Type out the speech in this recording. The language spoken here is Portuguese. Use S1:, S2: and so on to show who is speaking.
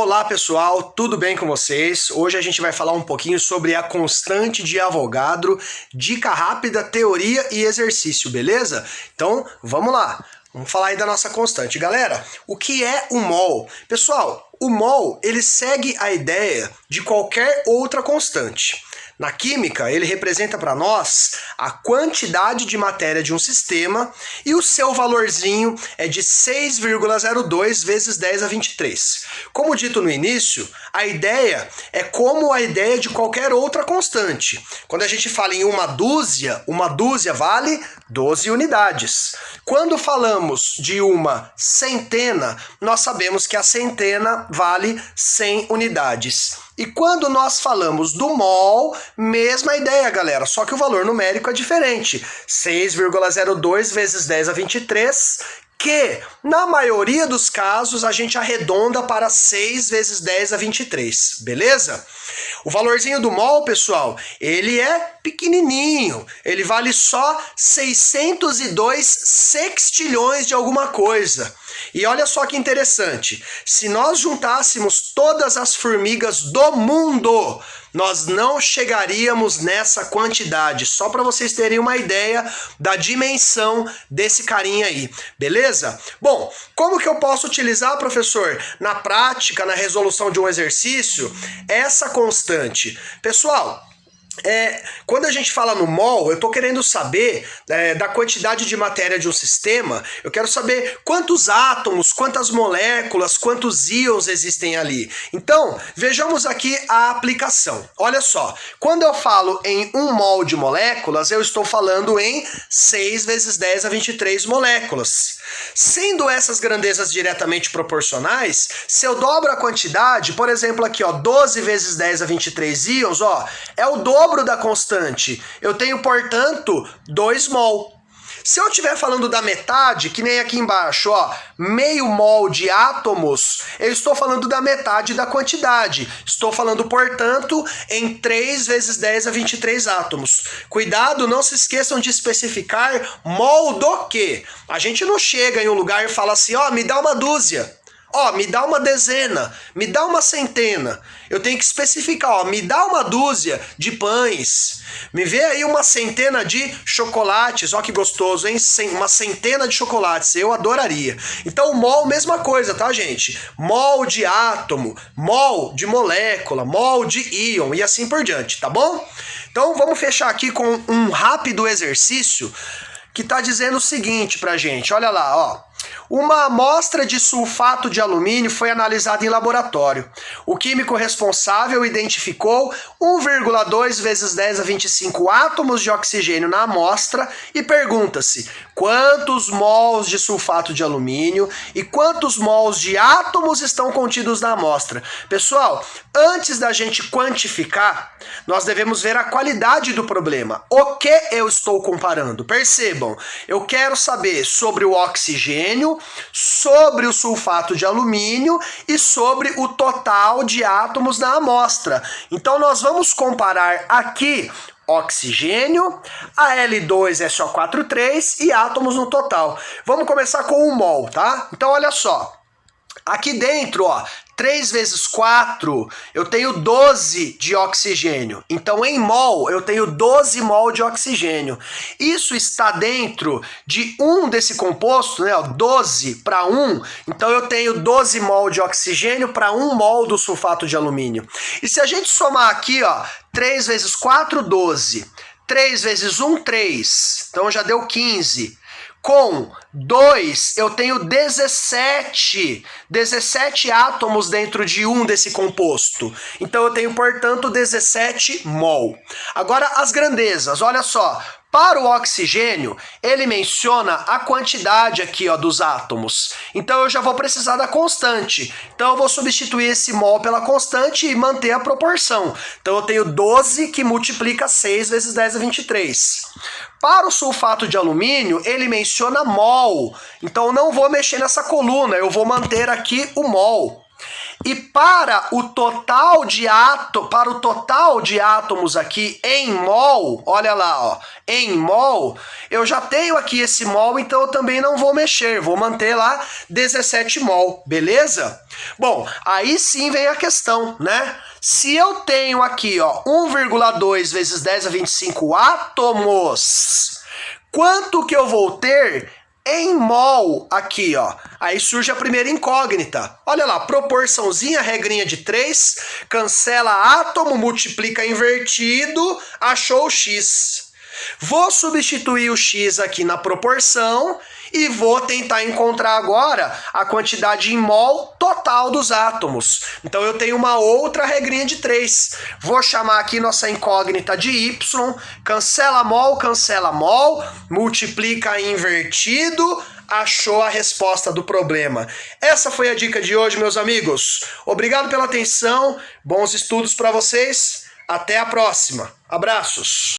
S1: Olá pessoal, tudo bem com vocês? Hoje a gente vai falar um pouquinho sobre a constante de Avogadro, dica rápida, teoria e exercício, beleza? Então vamos lá, vamos falar aí da nossa constante. Galera, o que é o mol? Pessoal, o mol ele segue a ideia de qualquer outra constante. Na química, ele representa para nós a quantidade de matéria de um sistema e o seu valorzinho é de 6,02 vezes 10 a 23. Como dito no início, a ideia é como a ideia de qualquer outra constante. Quando a gente fala em uma dúzia vale 12 unidades. Quando falamos de uma centena, nós sabemos que a centena vale 100 unidades. E quando nós falamos do mol, mesma ideia, galera, só que o valor numérico é diferente. 6,02 vezes 10 a 23, que na maioria dos casos a gente arredonda para 6 vezes 10 a 23, beleza? O valorzinho do mol, pessoal, ele é pequenininho, ele vale só 602 sextilhões de alguma coisa. E olha só que interessante, se nós juntássemos todas as formigas do mundo, nós não chegaríamos nessa quantidade, só para vocês terem uma ideia da dimensão desse carinha aí, beleza? Bom, como que eu posso utilizar, professor, na prática, na resolução de um exercício, essa constante? Pessoal, quando a gente fala no mol, eu estou querendo saber da quantidade de matéria de um sistema, eu quero saber quantos átomos, quantas moléculas, quantos íons existem ali. Então, vejamos aqui a aplicação. Olha só, quando eu falo em 1 mol de moléculas, eu estou falando em 6 vezes 10 a 23 moléculas. Sendo essas grandezas diretamente proporcionais, se eu dobro a quantidade, por exemplo aqui, ó, 12 vezes 10 a 23 íons, ó, é o dobro da constante. Eu tenho, portanto, 2 mol. Se eu estiver falando da metade, que nem aqui embaixo, ó, meio mol de átomos, eu estou falando da metade da quantidade. Estou falando, portanto, em 3 vezes 10 a 23 átomos. Cuidado, não se esqueçam de especificar mol do quê? A gente não chega em um lugar e fala assim, ó, me dá uma dúzia. Ó, me dá uma dezena, me dá uma centena. Eu tenho que especificar, ó, me dá uma dúzia de pães. Me vê aí uma centena de chocolates, ó que gostoso, hein? Uma centena de chocolates, eu adoraria. Então, mol, mesma coisa, tá, gente? Mol de átomo, mol de molécula, mol de íon e assim por diante, tá bom? Então, vamos fechar aqui com um rápido exercício que tá dizendo o seguinte pra gente, olha lá, ó. Uma amostra de sulfato de alumínio foi analisada em laboratório. O químico responsável identificou 1,2 vezes 10 a 25 átomos de oxigênio na amostra e pergunta-se quantos mols de sulfato de alumínio e quantos mols de átomos estão contidos na amostra. Pessoal, antes da gente quantificar, nós devemos ver a qualidade do problema. O que eu estou comparando? Percebam, eu quero saber sobre o oxigênio, sobre o sulfato de alumínio e sobre o total de átomos na amostra. Então nós vamos comparar aqui oxigênio, Al2SO43 e átomos no total. Vamos começar com o mol, tá? Então olha só, aqui dentro, ó, 3 vezes 4, eu tenho 12 de oxigênio. Então, em mol, eu tenho 12 mol de oxigênio. Isso está dentro de um desse composto, né? 12 para 1. Então, eu tenho 12 mol de oxigênio para 1 mol do sulfato de alumínio. E se a gente somar aqui, ó, 3 vezes 4, 12. 3 vezes 1, 3. Então, já deu 15. Com 2, eu tenho 17 átomos dentro de um desse composto. Então eu tenho, portanto, 17 mol. Agora as grandezas, olha só. Para o oxigênio, ele menciona a quantidade aqui, ó, dos átomos. Então eu já vou precisar da constante. Então eu vou substituir esse mol pela constante e manter a proporção. Então eu tenho 12 que multiplica 6 vezes 10 a 23. Para o sulfato de alumínio, ele menciona mol. Então eu não vou mexer nessa coluna, eu vou manter aqui o mol. E para o total de átomos aqui em mol, olha lá, ó, em mol, eu já tenho aqui esse mol, então eu também não vou mexer, vou manter lá 17 mol, beleza? Bom, aí sim vem a questão, né? Se eu tenho aqui, ó, 1,2 vezes 10 a 25 átomos, quanto que eu vou ter em mol aqui, ó? Aí surge a primeira incógnita. Olha lá, proporçãozinha, regrinha de 3, cancela átomo, multiplica invertido, achou o x. Vou substituir o x aqui na proporção e vou tentar encontrar agora a quantidade em mol total dos átomos. Então eu tenho uma outra regrinha de 3. Vou chamar aqui nossa incógnita de y, cancela mol, multiplica invertido, achou a resposta do problema. Essa foi a dica de hoje, meus amigos. Obrigado pela atenção, bons estudos para vocês. Até a próxima. Abraços.